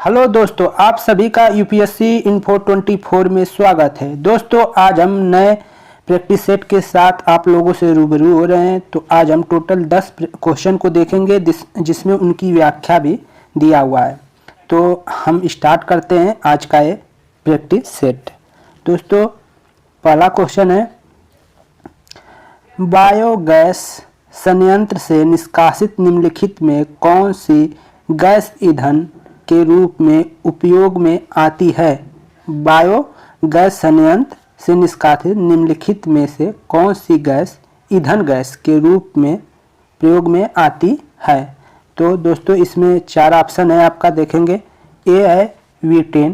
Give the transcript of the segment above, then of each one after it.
Hello दोस्तों, आप सभी का यूपीएससी इन्फो 24 में स्वागत है। दोस्तों, आज हम नए प्रैक्टिस सेट के साथ आप लोगों से रूबरू हो रहे हैं। तो आज हम टोटल 10 क्वेश्चन को देखेंगे जिसमें उनकी व्याख्या भी दिया हुआ है। तो हम स्टार्ट करते हैं आज का ये प्रैक्टिस सेट। दोस्तों, पहला क्वेश्चन है, बायोगैस संयंत्र से निष्कासित निम्नलिखित में कौन सी गैस ईंधन के रूप में उपयोग में आती है। बायोगैस संयंत्र से निष्कासित निम्नलिखित में से कौन सी गैस ईंधन गैस के रूप में प्रयोग में आती है। तो दोस्तों, इसमें 4 ऑप्शन है, आपका देखेंगे। ए है वीटेन,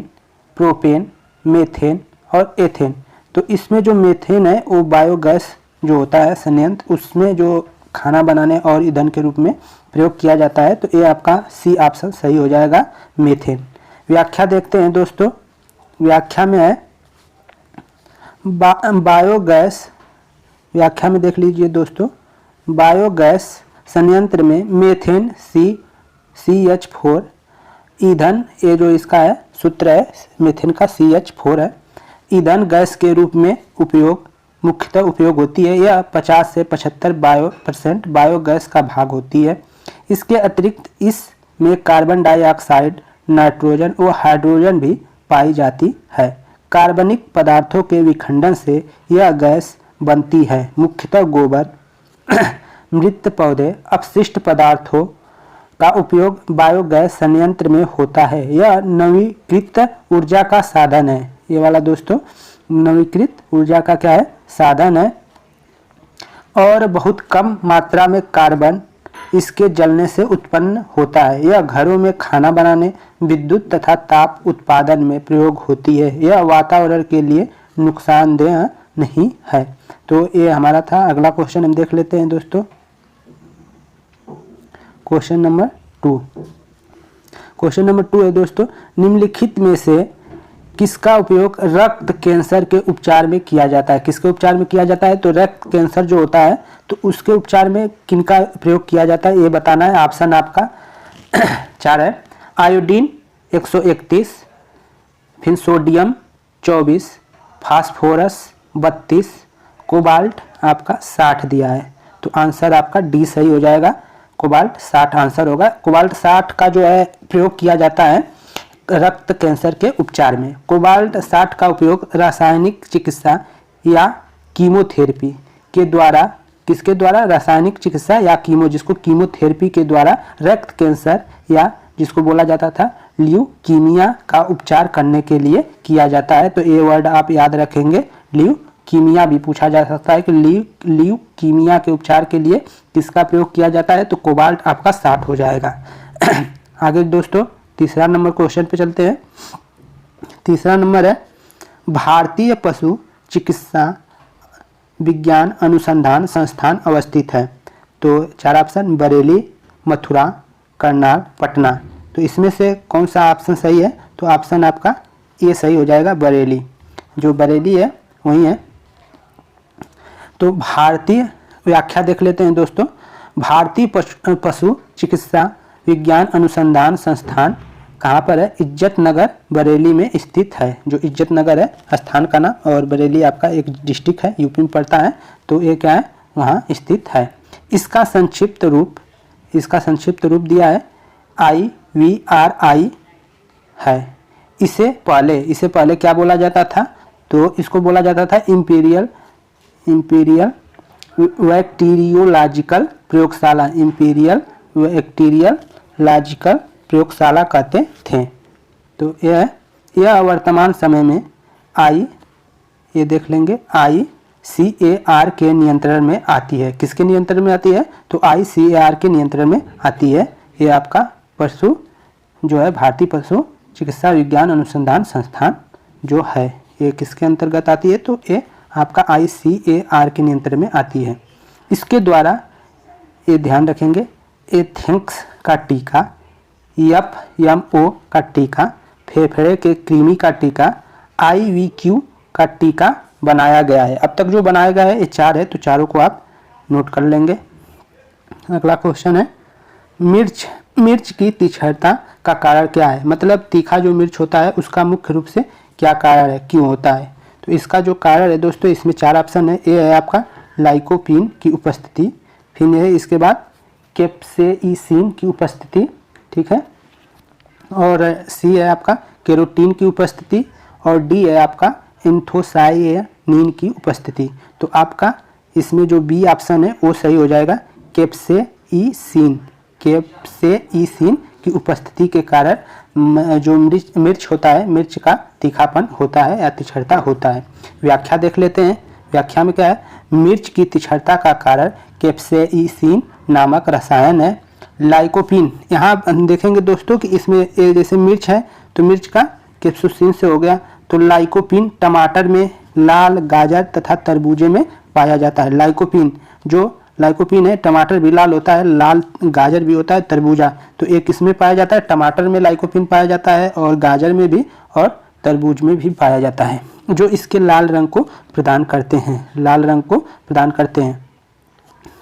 प्रोपेन, मेथेन और एथेन। तो इसमें जो मेथेन है वो बायोगैस जो होता है संयंत्र, उसमें जो खाना बनाने और ईंधन के रूप में प्रयोग किया जाता है। तो ये आपका सी ऑप्शन सही हो जाएगा, मेथेन। व्याख्या देखते हैं दोस्तों। व्याख्या में है बायोगैस, व्याख्या में देख लीजिए दोस्तों। बायोगैस संयंत्र में मेथेन CH4 ईंधन, ये जो इसका है सूत्र है मेथेन का CH4 है, ईंधन गैस के रूप में मुख्यतः उपयोग होती है। यह 50 से 75% बायोगैस का भाग होती है। इसके अतिरिक्त इसमें कार्बन डाइऑक्साइड, नाइट्रोजन और हाइड्रोजन भी पाई जाती है। कार्बनिक पदार्थों के विखंडन से यह गैस बनती है। मुख्यतः गोबर, मृत पौधे, अपशिष्ट पदार्थों का उपयोग बायोगैस संयंत्र में होता है। यह नवीकृत ऊर्जा का साधन है। ये वाला दोस्तों नवीकृत ऊर्जा का क्या है, साधन है। और बहुत कम मात्रा में कार्बन इसके जलने से उत्पन्न होता है। यह घरों में खाना बनाने, विद्युत तथा ताप उत्पादन में प्रयोग होती है। यह वातावरण के लिए नुकसानदेह नहीं है। तो ये हमारा था। अगला क्वेश्चन हम देख लेते हैं दोस्तों। Question number 2। क्वेश्चन नंबर 2 है दोस्तों, निम्नलिखित में से किसका उपयोग रक्त कैंसर के उपचार में किया जाता है। किसके उपचार में किया जाता है, तो रक्त कैंसर जो होता है तो उसके उपचार में किनका प्रयोग किया जाता है ये बताना है। ऑप्शन आपका 4 है। आयोडीन 131, फिर सोडियम 24, फास्फोरस 32, कोबाल्ट आपका 60 दिया है। तो आंसर आपका डी सही हो जाएगा, कोबाल्ट 60 आंसर होगा। कोबाल्ट 60 का जो है प्रयोग किया जाता है रक्त कैंसर के उपचार में। कोबाल्ट 60 का उपयोग रासायनिक चिकित्सा या कीमोथेरेपी के द्वारा, किसके द्वारा, रासायनिक चिकित्सा या जिसको कीमोथेरेपी के द्वारा रक्त कैंसर या जिसको बोला जाता था ल्यूकीमिया का उपचार करने के लिए किया जाता है। तो ये वर्ड आप याद रखेंगे, ल्यूकीमिया भी पूछा जा सकता है कि ल्यूकीमिया के उपचार के लिए किसका प्रयोग किया जाता है। तो कोबाल्ट आपका 60 हो जाएगा। आगे दोस्तों तीसरा नंबर क्वेश्चन पे चलते हैं। तीसरा नंबर है, भारतीय पशु चिकित्सा विज्ञान अनुसंधान संस्थान अवस्थित है। तो 4 ऑप्शन, बरेली, मथुरा, करनाल, पटना। तो इसमें से कौन सा ऑप्शन सही है, तो ऑप्शन आपका ये सही हो जाएगा, बरेली। जो बरेली है वही है। तो भारतीय व्याख्या देख लेते हैं दोस्तों। भारतीय पशु चिकित्सा विज्ञान अनुसंधान संस्थान कहाँ पर है, इज्जत नगर बरेली में स्थित है। जो इज्जत नगर है स्थान का नाम, और बरेली आपका एक डिस्ट्रिक्ट है, यूपी में पड़ता है। तो ये क्या है, वहाँ स्थित है। इसका संक्षिप्त रूप दिया है IVRI है। इसे पहले क्या बोला जाता था, तो इसको बोला जाता था इंपीरियल बैक्टीरियोलॉजिकल प्रयोगशाला, इंपीरियल बैक्टीरियोलॉजिकल प्रयोगशाला कहते थे। तो यह वर्तमान समय में ये देख लेंगे ICAR के नियंत्रण में आती है। किसके नियंत्रण में आती है, तो ICAR के नियंत्रण में आती है। ये आपका पशु जो है भारतीय पशु चिकित्सा विज्ञान अनुसंधान संस्थान जो है, ये किसके अंतर्गत आती है, तो ये आपका ICAR के नियंत्रण में आती है। इसके द्वारा ये ध्यान रखेंगे, एथेंक्स का टीका, FMO का टीका, फेफड़े के कृमि का टीका, IVQ का टीका बनाया गया है। अब तक जो बनाया गया है ये 4 है, तो चारों को आप नोट कर लेंगे। अगला क्वेश्चन है, मिर्च की तीक्ष्णता का कारण क्या है, मतलब तीखा जो मिर्च होता है उसका मुख्य रूप से क्या कारण है, क्यों होता है। तो इसका जो कारण है दोस्तों, इसमें 4 ऑप्शन है। ए है आपका लाइकोपीन की उपस्थिति, फिर है इसके बाद कैप्सेइसिन की उपस्थिति, ठीक है, और सी है आपका कैरोटीन की उपस्थिति, और डी है आपका एंथोसायनिन की उपस्थिति। तो आपका इसमें जो बी ऑप्शन है वो सही हो जाएगा, कैप्सेइसिन की उपस्थिति के कारण जो मिर्च होता है, मिर्च का तीखापन होता है या तीक्ष्णता होता है। व्याख्या देख लेते हैं। व्याख्या में क्या है, मिर्च की तीक्ष्णता का कारण कैप्सेइसिन नामक रसायन है। लाइकोपीन, यहाँ देखेंगे दोस्तों कि इसमें जैसे मिर्च है तो मिर्च का कैप्सेइसिन से हो गया, तो लाइकोपीन टमाटर में, लाल गाजर तथा तरबूजे में पाया जाता है। लाइकोपीन है, टमाटर भी लाल होता है, लाल गाजर भी होता है, तरबूजा, तो एक इसमें पाया जाता है, टमाटर में लाइकोपीन पाया जाता है और गाजर में भी और तरबूज में भी पाया जाता है, जो इसके लाल रंग को प्रदान करते हैं,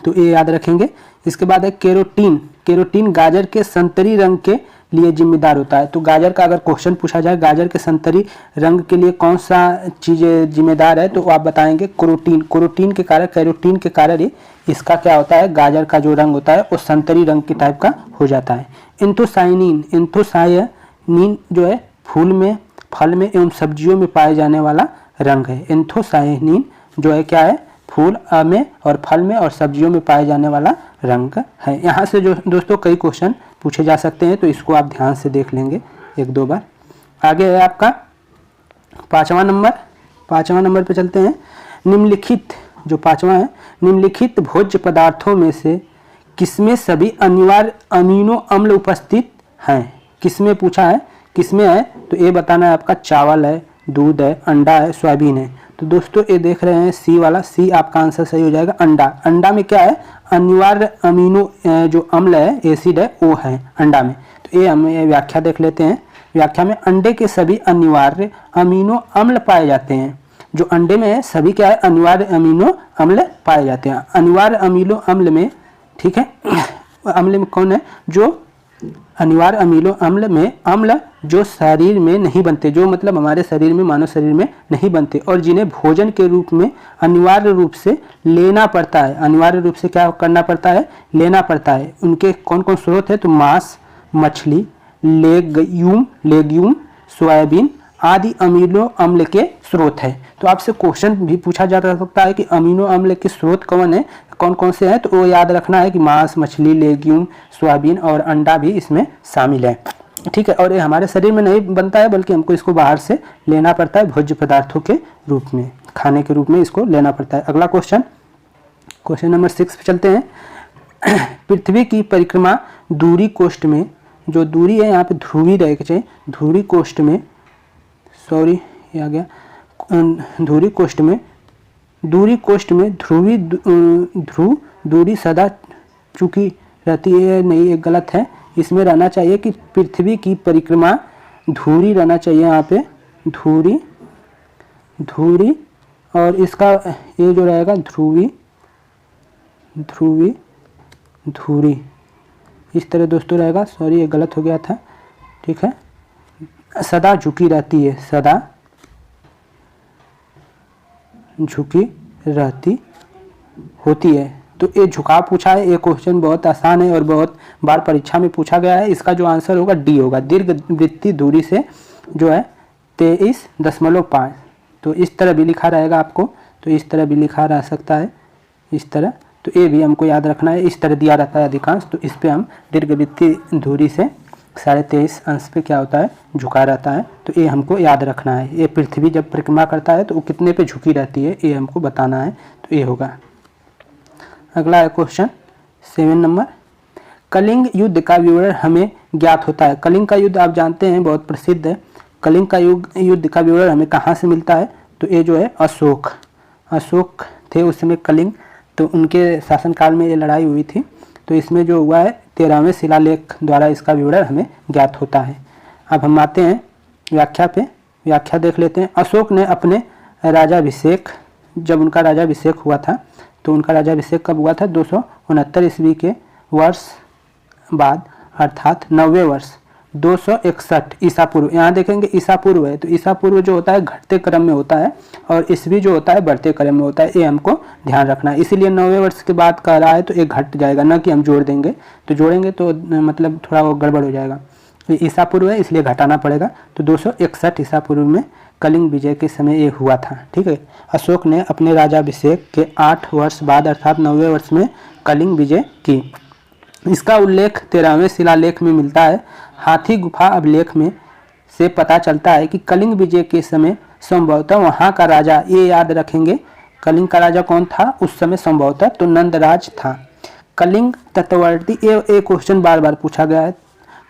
तो ये याद रखेंगे। इसके बाद है कैरोटीन गाजर के संतरी रंग के लिए जिम्मेदार होता है। तो गाजर का अगर क्वेश्चन पूछा जाए गाजर के संतरी रंग के लिए कौन सा चीज़ जिम्मेदार है, तो आप बताएंगे कैरोटीन के कारण ही इसका क्या होता है, गाजर का जो रंग होता है वो संतरी रंग के टाइप का हो जाता है। एंथोसायनिन जो है फल में एवं सब्जियों में पाए जाने वाला रंग है। एंथोसायनिन जो है क्या है, फूल में और फल में और सब्जियों में पाए जाने वाला रंग है। यहाँ से जो दोस्तों कई क्वेश्चन पूछे जा सकते हैं, तो इसको आप ध्यान से देख लेंगे 1-2 बार। आगे है आपका 5वां नंबर पे चलते हैं। निम्नलिखित जो 5वां है, निम्नलिखित भोज्य पदार्थों में से किसमें सभी अनिवार्य अमीनो अम्ल उपस्थित हैं। किसमें पूछा है, किसमें है, तो ये बताना है आपका चावल है, दूध है, अंडा है, सोयाबीन है। तो दोस्तों ये देख रहे हैं सी वाला, सी आपका आंसर सही हो जाएगा। अंडा में क्या है, अनिवार्य अमीनो जो अम्ल है, एसिड है, वो है अंडा में। तो ये हम व्याख्या देख लेते हैं। व्याख्या में अंडे के सभी अनिवार्य अमीनो अम्ल पाए जाते हैं। जो अंडे में है सभी क्या है, अनिवार्य अमीनो अम्ल पाए जाते हैं। अनिवार्य अमीनो अम्ल में, ठीक है, अम्ल में कौन है, जो अनिवार्य अमीनो अम्ल में अम्ल जो शरीर में नहीं बनते, जो मतलब हमारे शरीर में, मानव शरीर में नहीं बनते और जिन्हें भोजन के रूप में अनिवार्य रूप से लेना पड़ता है, अनिवार्य रूप से क्या करना पड़ता है, लेना पड़ता है। उनके कौन कौन स्रोत है, तो मांस, मछली, लेग्यूम, सोयाबीन आदि अमीनो अम्ल के स्रोत है। तो आपसे क्वेश्चन भी पूछा जा सकता है कि अमीनो अम्ल के स्रोत कौन कौन से हैं, तो वो याद रखना है कि मांस, मछली, लेग्यूम, सोयाबीन और अंडा भी इसमें शामिल है, ठीक है। और ये हमारे शरीर में नहीं बनता है, बल्कि हमको इसको बाहर से लेना पड़ता है, भोज्य पदार्थों के रूप में, खाने के रूप में इसको लेना पड़ता है। अगला क्वेश्चन नंबर 6 पे चलते हैं। पृथ्वी की परिक्रमा दूरी कोष्ठ में, जो दूरी है यहाँ पे ध्रुवी रहेगी चाहिए, ध्रुवी कोष्ठ में, सॉरी ये आ गया, दूरी कोष्ठ में ध्रुव दूरी सदा चूकी रहती है, नहीं ये गलत है, इसमें रहना चाहिए कि पृथ्वी की परिक्रमा धुरी रहना चाहिए, यहाँ पे धुरी और इसका ये जो रहेगा धुरी इस तरह दोस्तों रहेगा, सॉरी ये गलत हो गया था, ठीक है। सदा झुकी रहती है, सदा झुकी रहती होती है। तो ये झुकाव पूछा है, ये क्वेश्चन बहुत आसान है और बहुत बार परीक्षा में पूछा गया है। इसका जो आंसर होगा डी होगा, दीर्घवृत्तीय दूरी से जो है 23.5। तो इस तरह भी लिखा रहेगा आपको, तो इस तरह भी लिखा रह सकता है, इस तरह, तो ये भी हमको याद रखना है, इस तरह दिया रहता है अधिकांश, तो इस पे हम दीर्घवृत्तीय दूरी से 23.5 अंश पे क्या होता है, झुका रहता है, तो ये हमको याद रखना है। ये पृथ्वी जब परिक्रमा करता है तो वो कितने पे झुकी रहती है, ये हमको बताना है, तो ये होगा। अगला है क्वेश्चन 7 नंबर। कलिंग युद्ध का विवरण हमें ज्ञात होता है। कलिंग का युद्ध आप जानते हैं बहुत प्रसिद्ध है। कलिंग का युद्ध का विवरण हमें कहाँ से मिलता है, तो ये जो है अशोक थे उस समय कलिंग, तो उनके शासनकाल में ये लड़ाई हुई थी। तो इसमें जो हुआ है 13वें शिलालेख द्वारा इसका विवरण हमें ज्ञात होता है। अब हम आते हैं व्याख्या पे, व्याख्या देख लेते हैं। अशोक ने अपने राजाभिषेक, जब उनका राजाभिषेक हुआ था, तो उनका राजाभिषेक कब हुआ था, 269 ईस्वी के वर्ष बाद अर्थात 90 वर्ष 261 ईसा पूर्व। यहाँ देखेंगे ईसा पूर्व है, तो ईसा पूर्व जो होता है घटते क्रम में होता है और ईस्वी जो होता है बढ़ते क्रम में होता है, ये हमको ध्यान रखना है। इसीलिए 90 वर्ष के बाद कह रहा है तो एक घट जाएगा, ना कि हम जोड़ देंगे, तो जोड़ेंगे तो मतलब थोड़ा वो गड़बड़ हो जाएगा। ये ईसा पूर्व है इसलिए घटाना पड़ेगा। तो 261 ईसा पूर्व में कलिंग विजय के समय ये हुआ था। ठीक है, अशोक ने अपने राजाभिषेक के 8 वर्ष बाद अर्थात 90 वर्ष में कलिंग विजय की। इसका उल्लेख 13वें शिलालेख में मिलता है। हाथी गुफा अभिलेख में से पता चलता है कि कलिंग विजय के समय संभवतः वहाँ का राजा, ये याद रखेंगे कलिंग का राजा कौन था उस समय, संभवतः तो नंदराज था। कलिंग तटवर्ती, ये क्वेश्चन बार बार पूछा गया है।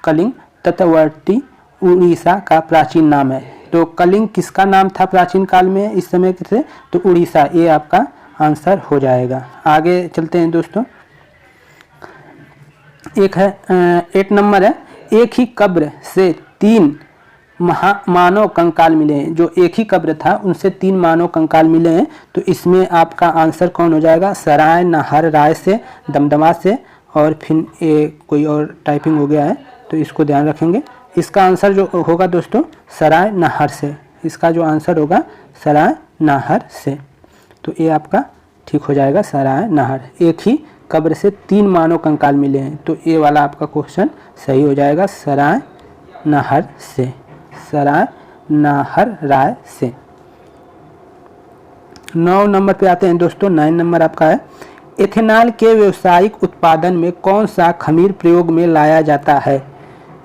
कलिंग तटवर्ती उड़ीसा का प्राचीन नाम है। तो कलिंग किसका नाम था प्राचीन काल में इस समय से, तो उड़ीसा, ये आपका आंसर हो जाएगा। आगे चलते हैं दोस्तों। एक है 8 नंबर है, एक ही कब्र से 3 मानव कंकाल मिले हैं। जो एक ही कब्र था उनसे 3 मानव कंकाल मिले हैं, तो इसमें आपका आंसर कौन हो जाएगा, सराय नाहर राय से, दमदमा से, और फिर कोई और टाइपिंग हो गया है तो इसको ध्यान रखेंगे। इसका आंसर जो होगा दोस्तों सराय नाहर से, इसका जो आंसर होगा सराय नाहर से, तो ये आपका ठीक हो जाएगा सराय नाहर। एक ही कब्र से 3 मानव कंकाल मिले हैं, तो ये वाला आपका क्वेश्चन सही हो जाएगा सराय नाहर से, सराय नाहर राय से। 9 नंबर पे आते हैं दोस्तों। 9 नंबर आपका है, एथेनॉल के व्यावसायिक उत्पादन में कौन सा खमीर प्रयोग में लाया जाता है।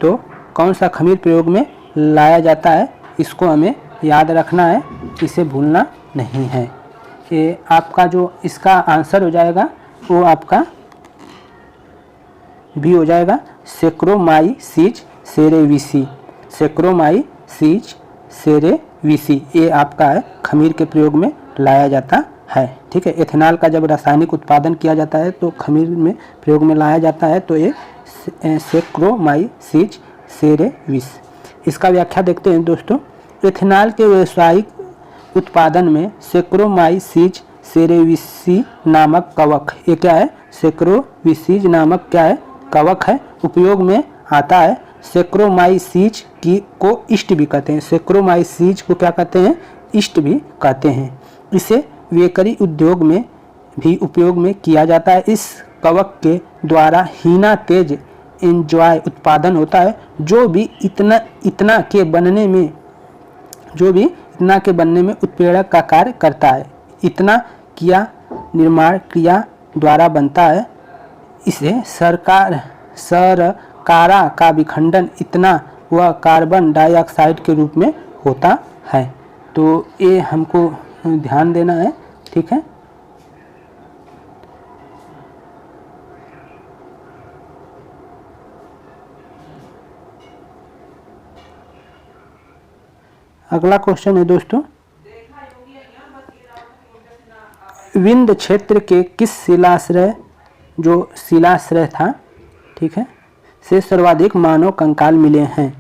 तो कौन सा खमीर प्रयोग में लाया जाता है, इसको हमें याद रखना है, इसे भूलना नहीं है। ये आपका जो इसका आंसर हो जाएगा वो आपका भी हो जाएगा सेक्रोमाइसीज सेरेविसी, सेक्रोमाइसीज सेरेविसी, ये आपका है खमीर के प्रयोग में लाया जाता है। ठीक है, एथेनॉल का जब रासायनिक उत्पादन किया जाता है तो खमीर में प्रयोग में लाया जाता है, तो ये सेक्रोमाइसीज सेरेविस। इसका व्याख्या देखते हैं दोस्तों। एथेनॉल के व्यावसायिक उत्पादन में सेक्रोमाइसीज सेरेविसी नामक कवक, ये क्या है, सेक्रोविसीज नामक क्या है, कवक है, उपयोग में आता है। सेक्रोमाइसीज की को इष्ट भी कहते हैं, सेक्रोमाइसीज को क्या कहते हैं, इष्ट भी कहते हैं। इसे बेकरी उद्योग में भी उपयोग में किया जाता है। इस कवक के द्वारा हीना तेज एंजॉय उत्पादन होता है, जो भी इतना के बनने में उत्प्रेरक का कार्य करता है। इतना किया निर्माण क्रिया द्वारा बनता है। इसे सरकारा का विखंडन इतना व कार्बन डाइऑक्साइड के रूप में होता है। तो ये हमको ध्यान देना है। ठीक है, अगला क्वेश्चन है दोस्तों, विंध्य क्षेत्र के किस शिलाश्रय, जो शिलाश्रय था, ठीक है, से सर्वाधिक मानव कंकाल मिले हैं।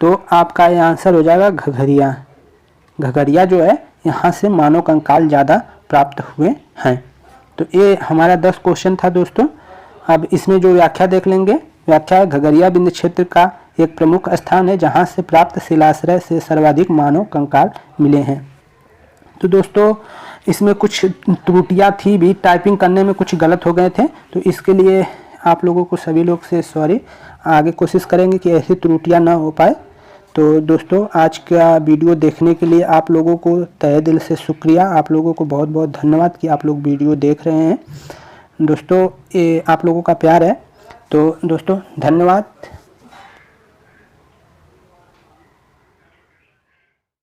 तो आपका ये आंसर हो जाएगा घघरिया। घघरिया जो है यहाँ से मानव कंकाल ज़्यादा प्राप्त हुए हैं। तो ये हमारा 10 क्वेश्चन था दोस्तों। अब इसमें जो व्याख्या देख लेंगे। व्याख्या है, घघरिया विंध्य क्षेत्र का एक प्रमुख स्थान है जहाँ से प्राप्त शिलाश्रय से सर्वाधिक मानव कंकाल मिले हैं। तो दोस्तों इसमें कुछ त्रुटियां थी भी, टाइपिंग करने में कुछ गलत हो गए थे, तो इसके लिए आप लोगों को सभी लोग से सॉरी। आगे कोशिश करेंगे कि ऐसी त्रुटियां ना हो पाए। तो दोस्तों आज का वीडियो देखने के लिए आप लोगों को तहे दिल से शुक्रिया। आप लोगों को बहुत बहुत धन्यवाद कि आप लोग वीडियो देख रहे हैं। दोस्तों ये आप लोगों का प्यार है। तो दोस्तों धन्यवाद।